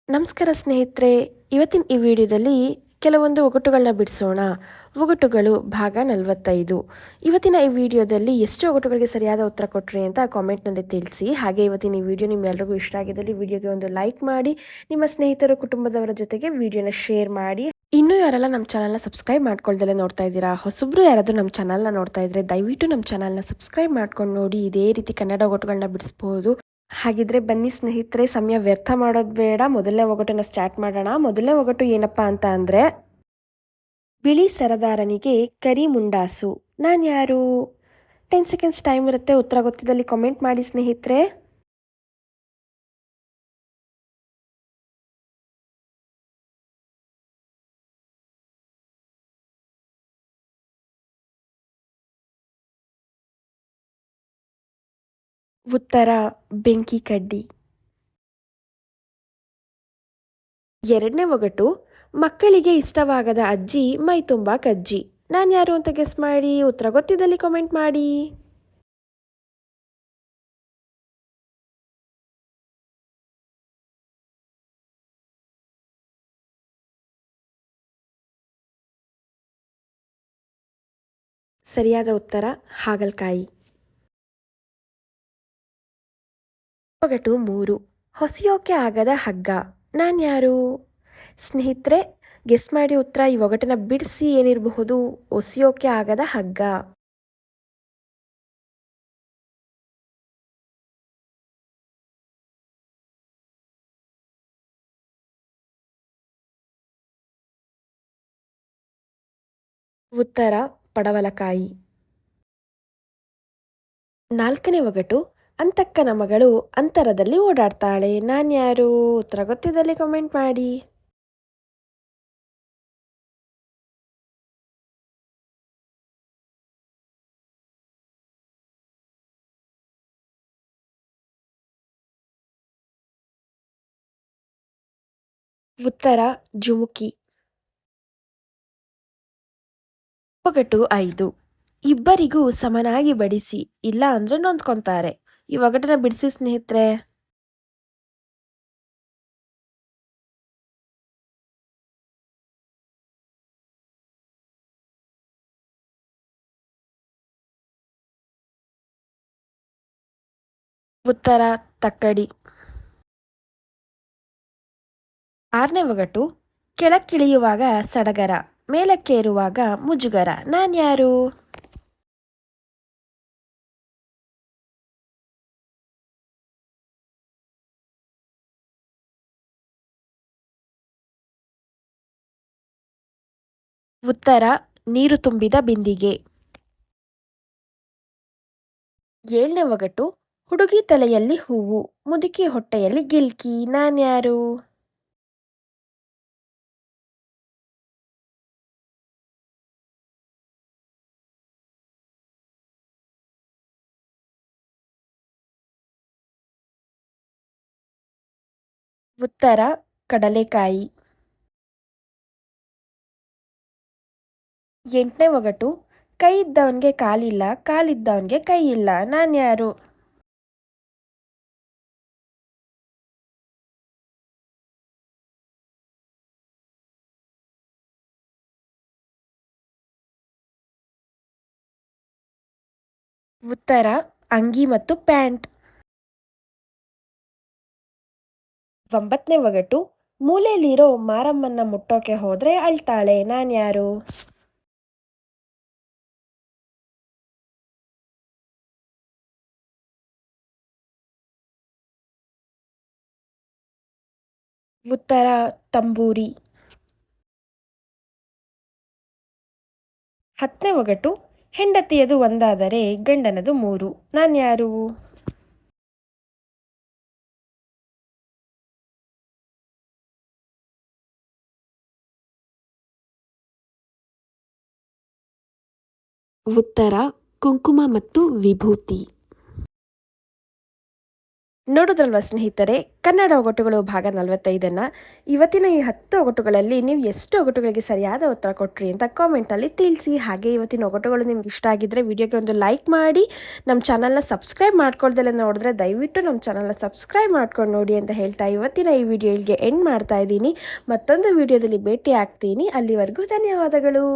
ನಮಸ್ಕಾರ ಸ್ನೇಹಿತರೆ. ಇವತ್ತಿನ ಈ ವಿಡಿಯೋದಲ್ಲಿ ಕೆಲವೊಂದು ಒಗಟುಗಳನ್ನ ಬಿಡಿಸೋಣ. ಒಗಟುಗಳು ಭಾಗ 45. ಇವತ್ತಿನ ಈ ವಿಡಿಯೋದಲ್ಲಿ ಎಷ್ಟು ಒಗಟುಗಳಿಗೆ ಸರಿಯಾದ ಉತ್ತರ ಕೊಟ್ರಿ ಅಂತ ಕಾಮೆಂಟ್ನಲ್ಲಿ ತಿಳಿಸಿ. ಹಾಗೆ ಇವತ್ತಿನ ಈ ವಿಡಿಯೋ ನಿಮ್ಮೆಲ್ಲರಿಗೂ ಇಷ್ಟ ಆಗಿದ್ದಲ್ಲಿ ವಿಡಿಯೋಗೆ ಒಂದು ಲೈಕ್ ಮಾಡಿ, ನಿಮ್ಮ ಸ್ನೇಹಿತರು ಕುಟುಂಬದವರ ಜೊತೆಗೆ ವಿಡಿಯೋನ ಶೇರ್ ಮಾಡಿ. ಇನ್ನೂ ಯಾರೆಲ್ಲ ನಮ್ಮ ಚಾನಲ್ನ ಸಬ್ಸ್ಕ್ರೈಬ್ ಮಾಡ್ಕೊಳ್ದಲ್ಲೇ ನೋಡ್ತಾ ಇದ್ದೀರಾ, ಹೊಸಬ್ರು ಯಾರಾದರೂ ನಮ್ಮ ಚಾನಲ್ನ ನೋಡ್ತಾ ಇದ್ರೆ ದಯವಿಟ್ಟು ನಮ್ಮ ಚಾನಲ್ನ ಸಬ್ಸ್ಕ್ರೈಬ್ ಮಾಡ್ಕೊಂಡು ನೋಡಿ. ಇದೇ ರೀತಿ ಕನ್ನಡ ಒಗಟುಗಳನ್ನ ಬಿಡಿಸ್ಬೋದು. ಹಾಗಿದ್ರೆ ಬನ್ನಿ ಸ್ನೇಹಿತರೆ, ಸಮಯ ವ್ಯರ್ಥ ಮಾಡೋದು ಬೇಡ, ಮೊದಲನೇ ಒಗಟನ್ನ ಸ್ಟಾರ್ಟ್ ಮಾಡೋಣ. ಮೊದಲನೇ ಒಗಟು ಏನಪ್ಪಾ ಅಂತ ಅಂದ್ರೆ, ಬಿಳಿ ಸರದಾರನಿಗೆ ಕರಿ ಮುಂಡಾಸು, ನಾನು ಯಾರು? 10 ಸೆಕೆಂಡ್ಸ್ ಟೈಮ್ ಇರುತ್ತೆ. ಉತ್ತರ ಗೊತ್ತಿದ್ದಲ್ಲಿ ಕಾಮೆಂಟ್ ಮಾಡಿ ಸ್ನೇಹಿತರೆ. ಉತ್ತರ ಬೆಂಕಿ ಕಡ್ಡಿ. ಎರಡನೇ ಒಗಟು, ಮಕ್ಕಳಿಗೆ ಇಷ್ಟವಾಗದ ಅಜ್ಜಿ ಮೈ ತುಂಬ ಕಜ್ಜಿ, ನಾನು ಯಾರು ಅಂತ ಗೆಸ್ ಮಾಡಿ. ಉತ್ತರ ಗೊತ್ತಿದ್ದಲ್ಲಿ ಕಾಮೆಂಟ್ ಮಾಡಿ. ಸರಿಯಾದ ಉತ್ತರ ಹಾಗಲಕಾಯಿ. ಒಗಟು 3, ಹೊಸೆಯೋಕೆ ಆಗದ ಹಗ್ಗ, ನಾನು ಯಾರು? ಸ್ನೇಹಿತರೆ ಗೆಸ್ ಮಾಡಿ ಉತ್ತರ. ಈ ಒಗಟನ್ನ ಬಿಡಿಸಿ ಏನಿರಬಹುದು? ಹೊಸೆಯೋಕೆ ಆಗದ ಹಗ್ಗ. ಉತ್ತರ ಪಡವಲಕಾಯಿ. ನಾಲ್ಕನೇ ಒಗಟು, ಅಂತಕ್ಕನ ಮಗಳು ಅಂತರದಲ್ಲಿ ಓಡಾಡ್ತಾಳೆ, ನಾನು ಯಾರು? ಉತ್ತರ ಗೊತ್ತಿದ್ದಲ್ಲಿ ಕಮೆಂಟ್ ಮಾಡಿ. ಉತ್ತರ ಜುಮುಕಿ. ಒಗಟು 5, ಇಬ್ಬರಿಗೂ ಸಮನಾಗಿ ಬಡಿಸಿ, ಇಲ್ಲ ಅಂದ್ರೆ ನೊಂದ್ಕೊಂತಾರೆ, ಈ ಒಗಟನ್ನ ಬಿಡಿಸಿ ಸ್ನೇಹಿತರೆ. ಉತ್ತರ ತಕ್ಕಡಿ. ಆರನೇ ಒಗಟು, ಕೆಳಕ್ಕಿಳಿಯುವಾಗ ಸಡಗರ, ಮೇಲಕ್ಕೇರುವಾಗ ಮುಜುಗರ, ನಾನು ಯಾರು? ಉತ್ತರ ನೀರು ತುಂಬಿದ ಬಿಂದಿಗೆ. ಏಳನೇ ಒಗಟು, ಹುಡುಗಿ ತಲೆಯಲ್ಲಿ ಹೂವು, ಮುದುಕಿ ಹೊಟ್ಟೆಯಲ್ಲಿ ಗಿಲ್ಕಿ, ನಾನು ಯಾರು? ಉತ್ತರ ಕಡಲೆಕಾಯಿ. ಎಂಟನೇ ಒಗಟು, ಕೈ ಇದ್ದವನಿಗೆ ಕಾಲಿಲ್ಲ, ಕಾಲಿದ್ದವನಿಗೆ ಕೈ ಇಲ್ಲ, ನಾನು ಯಾರು? ಉತ್ತರ ಅಂಗಿ ಮತ್ತು ಪ್ಯಾಂಟ್. ಒಂಬತ್ತನೇ ಒಗಟು, ಮೂಲೆಯಲ್ಲಿರೋ ಮಾರಮ್ಮನ್ನ ಮುಟ್ಟೋಕೆ ಹೋದ್ರೆ ಅಳ್ತಾಳೆ, ನಾನು ಯಾರು? ಉತ್ತರ ತಂಬೂರಿ. ಹತ್ತನೇ ಒಗಟು, ಹೆಂಡತಿಯದು ಒಂದಾದರೆ ಗಂಡನದು ಮೂರು, ನಾನು ಯಾರು? ಉತ್ತರ ಕುಂಕುಮ ಮತ್ತು ವಿಭೂತಿ. ನೋಡೋದ್ರಲ್ವ ಸ್ನೇಹಿತರೆ, ಕನ್ನಡ ಒಗಟುಗಳು ಭಾಗ 45ನ್ನು ಇವತ್ತಿನ ಈ 10 ಒಗಟುಗಳಲ್ಲಿ ನೀವು ಎಷ್ಟು ಒಗಟುಗಳಿಗೆ ಸರಿಯಾದ ಉತ್ತರ ಕೊಟ್ರಿ ಅಂತ ಕಾಮೆಂಟಲ್ಲಿ ತಿಳಿಸಿ. ಹಾಗೆ ಇವತ್ತಿನ ಒಗಟುಗಳು ನಿಮ್ಗೆ ಇಷ್ಟ ಆಗಿದ್ದರೆ ವಿಡಿಯೋಗೆ ಒಂದು ಲೈಕ್ ಮಾಡಿ, ನಮ್ಮ ಚಾನಲ್ನ ಸಬ್ಸ್ಕ್ರೈಬ್ ಮಾಡ್ಕೊಳ್ದೆಲ್ಲ ನೋಡಿದ್ರೆ ದಯವಿಟ್ಟು ನಮ್ಮ ಚಾನಲ್ನ ಸಬ್ಸ್ಕ್ರೈಬ್ ಮಾಡ್ಕೊಂಡು ನೋಡಿ ಅಂತ ಹೇಳ್ತಾ ಇವತ್ತಿನ ಈ ವಿಡಿಯೋ ಇಲ್ಲಿಗೆ ಎಂಡ್ ಮಾಡ್ತಾ ಇದ್ದೀನಿ. ಮತ್ತೊಂದು ವಿಡಿಯೋದಲ್ಲಿ ಭೇಟಿ ಆಗ್ತೀನಿ. ಅಲ್ಲಿವರೆಗೂ ಧನ್ಯವಾದಗಳು.